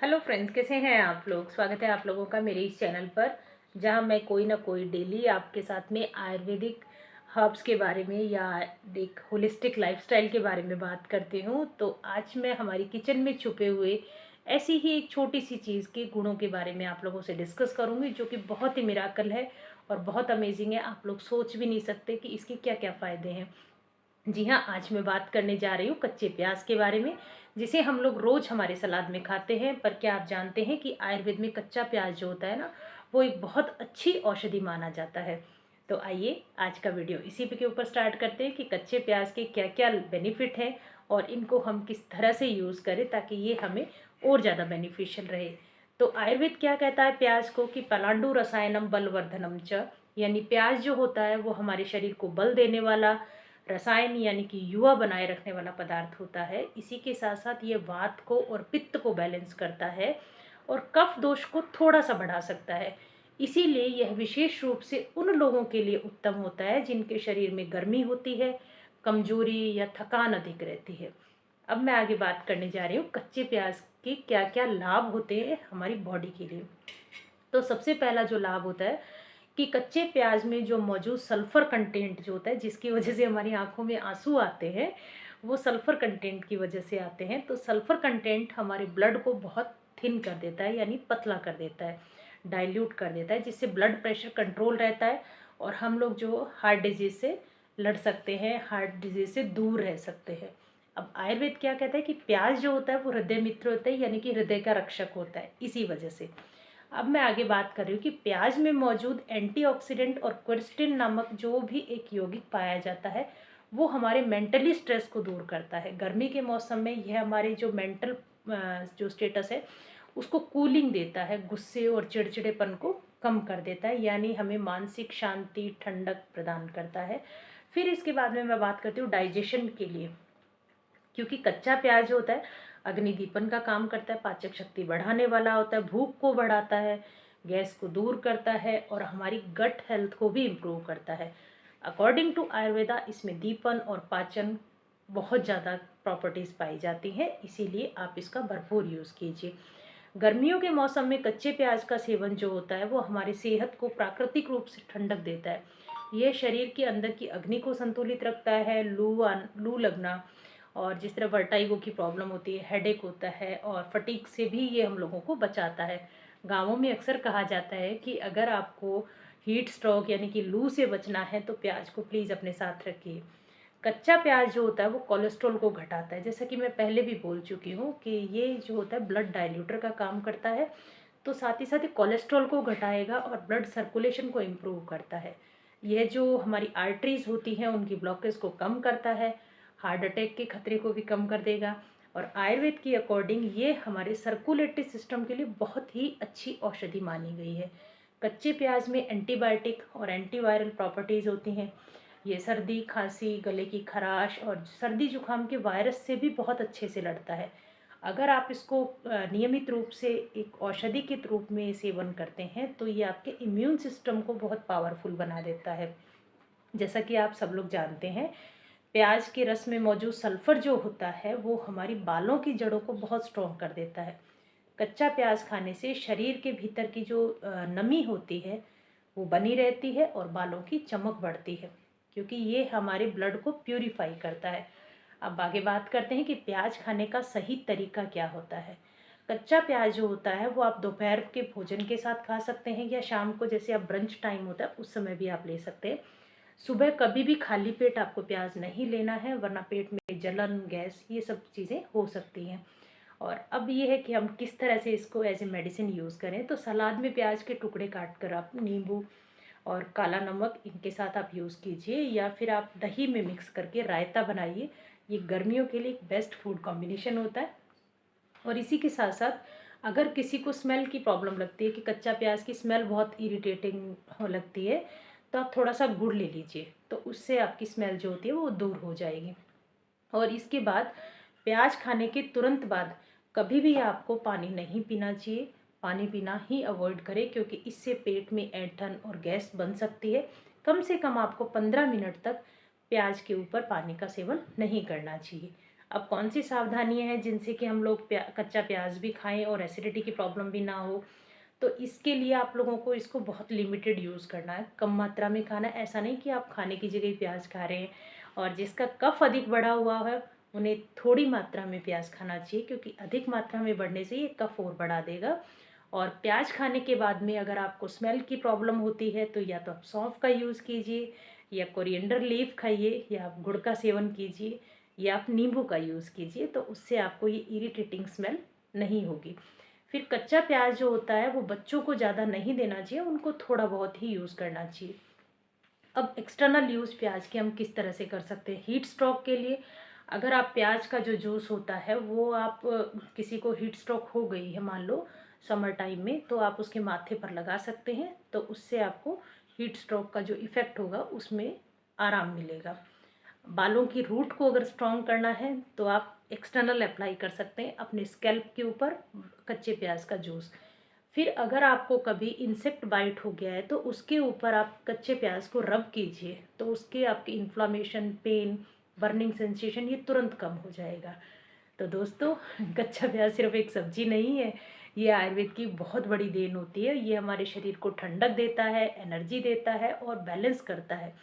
Hello friends, कैसे हैं आप लोग। स्वागत है आप लोगों का मेरे इस चैनल पर, जहां मैं कोई ना कोई डेली आपके साथ में आयुर्वेदिक हर्ब्स के बारे में या एक होलिस्टिक लाइफस्टाइल के बारे में बात करती हूं। तो आज मैं हमारी किचन में छुपे हुए ऐसी ही एक छोटी सी चीज़ के गुणों के बारे में आप लोगों से डिस्कस करूंगी, जो कि बहुत ही मिराकल है और बहुत अमेजिंग है। आप लोग सोच भी नहीं सकते कि इसके क्या क्या फ़ायदे हैं। जी हाँ, आज मैं बात करने जा रही हूँ कच्चे प्याज के बारे में, जिसे हम लोग रोज़ हमारे सलाद में खाते हैं। पर क्या आप जानते हैं कि आयुर्वेद में कच्चा प्याज जो होता है ना, वो एक बहुत अच्छी औषधि माना जाता है। तो आइए आज का वीडियो इसी पे के ऊपर स्टार्ट करते हैं कि कच्चे प्याज के क्या क्या बेनिफिट हैं और इनको हम किस तरह से यूज़ करें ताकि ये हमें और ज़्यादा बेनिफिशियल रहे। तो आयुर्वेद क्या कहता है प्याज को कि पलांडु रसायनम बलवर्धनम च, यानी प्याज जो होता है वो हमारे शरीर को बल देने वाला रसायन यानी कि युवा बनाए रखने वाला पदार्थ होता है। इसी के साथ साथ ये वात को और पित्त को बैलेंस करता है और कफ दोष को थोड़ा सा बढ़ा सकता है। इसीलिए यह विशेष रूप से उन लोगों के लिए उत्तम होता है जिनके शरीर में गर्मी होती है, कमजोरी या थकान अधिक रहती है। अब मैं आगे बात करने जा रही हूँ कच्चे प्याज के क्या क्या लाभ होते हैं हमारी बॉडी के लिए। तो सबसे पहला जो लाभ होता है कि कच्चे प्याज में जो मौजूद सल्फर कंटेंट जो होता है, जिसकी वजह से हमारी आंखों में आंसू आते हैं, वो सल्फर कंटेंट की वजह से आते हैं। तो सल्फर कंटेंट हमारे ब्लड को बहुत थिन कर देता है, यानी पतला कर देता है, डाइल्यूट कर देता है, जिससे ब्लड प्रेशर कंट्रोल रहता है और हम लोग जो हार्ट डिजीज से लड़ सकते हैं, हार्ट डिजीज से दूर रह सकते हैं। अब आयुर्वेद क्या कहता है कि प्याज जो होता है वो हृदय मित्र होता है, यानी कि हृदय का रक्षक होता है। इसी वजह से अब मैं आगे बात कर रही हूँ कि प्याज में मौजूद एंटीऑक्सीडेंट और क्विरस्टिन नामक जो भी एक यौगिक पाया जाता है, वो हमारे मेंटली स्ट्रेस को दूर करता है। गर्मी के मौसम में यह हमारे जो मेंटल जो स्टेटस है उसको कूलिंग देता है, गुस्से और चिड़चिड़ेपन को कम कर देता है, यानी हमें मानसिक शांति ठंडक प्रदान करता है। फिर इसके बाद में मैं बात करती हूँ डाइजेशन के लिए, क्योंकि कच्चा प्याज होता है अग्निदीपन का काम करता है, पाचक शक्ति बढ़ाने वाला होता है, भूख को बढ़ाता है, गैस को दूर करता है और हमारी गट हेल्थ को भी इम्प्रूव करता है। अकॉर्डिंग टू आयुर्वेदा इसमें दीपन और पाचन बहुत ज़्यादा प्रॉपर्टीज़ पाई जाती हैं, इसीलिए आप इसका भरपूर यूज़ कीजिए। गर्मियों के मौसम में कच्चे प्याज का सेवन जो होता है वो हमारी सेहत को प्राकृतिक रूप से ठंडक देता है। यह शरीर के अंदर की अग्नि को संतुलित रखता है। लू लगना और जिस तरह वर्टाइगो की प्रॉब्लम होती है, हेडेक होता है और फटीक से भी ये हम लोगों को बचाता है। गाँवों में अक्सर कहा जाता है कि अगर आपको हीट स्ट्रोक यानी कि लू से बचना है तो प्याज को प्लीज़ अपने साथ रखिए। कच्चा प्याज जो होता है वो कोलेस्ट्रॉल को घटाता है, जैसा कि मैं पहले भी बोल चुकी हूँ कि ये जो होता है ब्लड डाइल्यूटर का काम करता है। तो साथ ही साथ ही कोलेस्ट्रॉल को घटाएगा और ब्लड सर्कुलेशन को इम्प्रूव करता है। यह जो हमारी आर्टरीज होती हैं उनकी ब्लॉकेज को कम करता है, हार्ट अटैक के खतरे को भी कम कर देगा। और आयुर्वेद की अकॉर्डिंग ये हमारे सर्कुलेटरी सिस्टम के लिए बहुत ही अच्छी औषधि मानी गई है। कच्चे प्याज में एंटीबायोटिक और एंटीवायरल प्रॉपर्टीज़ होती हैं। ये सर्दी खांसी, गले की खराश और सर्दी जुकाम के वायरस से भी बहुत अच्छे से लड़ता है। अगर आप इसको नियमित रूप से एक औषधि के रूप में सेवन करते हैं तो ये आपके इम्यून सिस्टम को बहुत पावरफुल बना देता है। जैसा कि आप सब लोग जानते हैं, प्याज के रस में मौजूद सल्फर जो होता है वो हमारी बालों की जड़ों को बहुत स्ट्रॉन्ग कर देता है। कच्चा प्याज खाने से शरीर के भीतर की जो नमी होती है वो बनी रहती है और बालों की चमक बढ़ती है, क्योंकि ये हमारे ब्लड को प्यूरिफाई करता है। अब आगे बात करते हैं कि प्याज खाने का सही तरीका क्या होता है। कच्चा प्याज जो होता है वो आप दोपहर के भोजन के साथ खा सकते हैं या शाम को, जैसे आप ब्रंच टाइम होता है उस समय भी आप ले सकते हैं। सुबह कभी भी खाली पेट आपको प्याज नहीं लेना है, वरना पेट में जलन, गैस, ये सब चीज़ें हो सकती हैं। और अब ये है कि हम किस तरह से इसको एज ए मेडिसिन यूज़ करें। तो सलाद में प्याज के टुकड़े काट कर आप नींबू और काला नमक इनके साथ आप यूज़ कीजिए, या फिर आप दही में मिक्स करके रायता बनाइए। ये गर्मियों के लिए एक बेस्ट फूड कॉम्बिनेशन होता है। और इसी के साथ साथ अगर किसी को स्मेल की प्रॉब्लम लगती है कि कच्चा प्याज की स्मेल बहुत इरिटेटिंग लगती है, तो आप थोड़ा सा गुड़ ले लीजिए, तो उससे आपकी स्मेल जो होती है वो दूर हो जाएगी। और इसके बाद प्याज खाने के तुरंत बाद कभी भी आपको पानी नहीं पीना चाहिए। पानी पीना ही अवॉइड करें, क्योंकि इससे पेट में ऐंठन और गैस बन सकती है। कम से कम आपको 15 मिनट तक प्याज के ऊपर पानी का सेवन नहीं करना चाहिए। अब कौन सी सावधानियाँ हैं जिनसे कि हम लोग कच्चा प्याज भी खाएं और एसिडिटी की प्रॉब्लम भी ना हो। तो इसके लिए आप लोगों को इसको बहुत लिमिटेड यूज़ करना है, कम मात्रा में खाना है। ऐसा नहीं कि आप खाने की जगह प्याज खा रहे हैं। और जिसका कफ अधिक बढ़ा हुआ है उन्हें थोड़ी मात्रा में प्याज खाना चाहिए, क्योंकि अधिक मात्रा में बढ़ने से ये कफ और बढ़ा देगा। और प्याज खाने के बाद में अगर आपको स्मेल की प्रॉब्लम होती है तो या तो आप सौंफ का यूज़ कीजिए, या कोरिएंडर लीफ खाइए, या आप गुड़ का सेवन कीजिए, या आप नींबू का यूज़ कीजिए। तो उससे आपको ये इरिटेटिंग स्मेल नहीं होगी। फिर कच्चा प्याज जो होता है वो बच्चों को ज़्यादा नहीं देना चाहिए, उनको थोड़ा बहुत ही यूज़ करना चाहिए। अब एक्सटर्नल यूज़ प्याज के हम किस तरह से कर सकते हैं हीट स्ट्रोक के लिए। अगर आप प्याज का जो जूस होता है वो आप किसी को हीट स्ट्रोक हो गई है मान लो समर टाइम में, तो आप उसके माथे पर लगा सकते हैं। तो उससे आपको हीट स्ट्रोक का जो इफ़ेक्ट होगा उसमें आराम मिलेगा। बालों की रूट को अगर स्ट्रॉन्ग करना है तो आप एक्सटर्नल अप्लाई कर सकते हैं अपने स्कैल्प के ऊपर कच्चे प्याज का जूस। फिर अगर आपको कभी इंसेक्ट बाइट हो गया है तो उसके ऊपर आप कच्चे प्याज को रब कीजिए, तो उसके आपकी इन्फ्लामेशन, पेन, बर्निंग सेंसेशन ये तुरंत कम हो जाएगा। तो दोस्तों, कच्चा प्याज सिर्फ एक सब्जी नहीं है, ये आयुर्वेद की बहुत बड़ी देन होती है। ये हमारे शरीर को ठंडक देता है, एनर्जी देता है और बैलेंस करता है।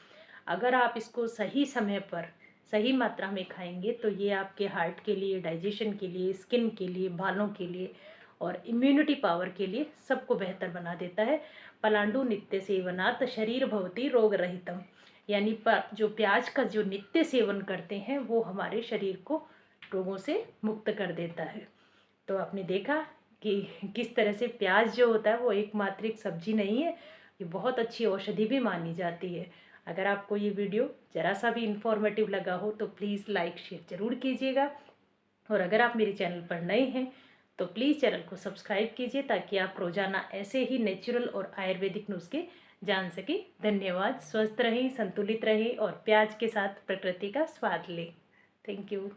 अगर आप इसको सही समय पर सही मात्रा में खाएंगे तो ये आपके हार्ट के लिए, डाइजेशन के लिए, स्किन के लिए, बालों के लिए और इम्यूनिटी पावर के लिए सबको बेहतर बना देता है। पलांडु नित्य सेवनात् शरीर भवति रोग रहितम, यानी जो प्याज का जो नित्य सेवन करते हैं वो हमारे शरीर को रोगों से मुक्त कर देता है। तो आपने देखा कि किस तरह से प्याज जो होता है वो एकमात्र एक सब्जी नहीं है, ये बहुत अच्छी औषधि भी मानी जाती है। अगर आपको ये वीडियो ज़रा सा भी इंफॉर्मेटिव लगा हो तो प्लीज़ लाइक शेयर ज़रूर कीजिएगा। और अगर आप मेरे चैनल पर नए हैं तो प्लीज़ चैनल को सब्सक्राइब कीजिए, ताकि आप रोज़ाना ऐसे ही नेचुरल और आयुर्वेदिक नुस्खे जान सकें। धन्यवाद। स्वस्थ रहें, संतुलित रहें और प्याज के साथ प्रकृति का स्वाद लें। Thank you.